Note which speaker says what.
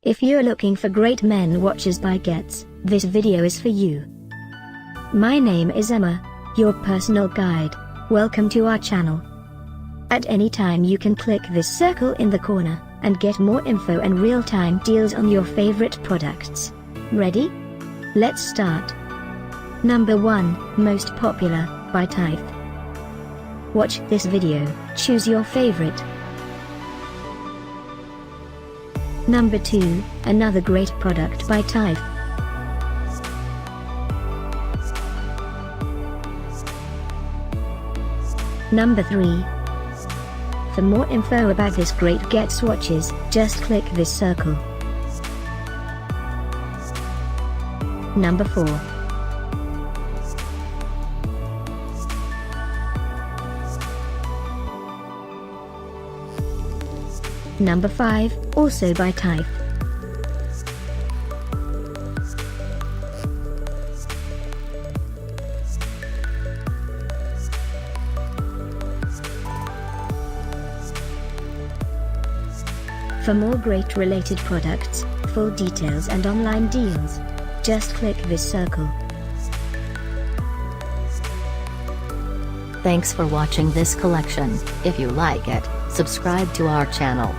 Speaker 1: If you're looking for great men watches by Getz, this video is for you. My name is Emma, your personal guide. Welcome to our channel. At any time you can click this circle in the corner, and get more info and real-time deals on your favorite products. Ready? Let's start. Number 1, Most Popular, by TYF. Watch this video, choose your favorite. Number 2, another great product by TYF. Number 3. For more info about this great Getz watches, just click this circle. Number 4. Number 5, also by TYF. For more great related products, full details and online deals, just click this circle.
Speaker 2: Thanks for watching this collection. If you like it, subscribe to our channel.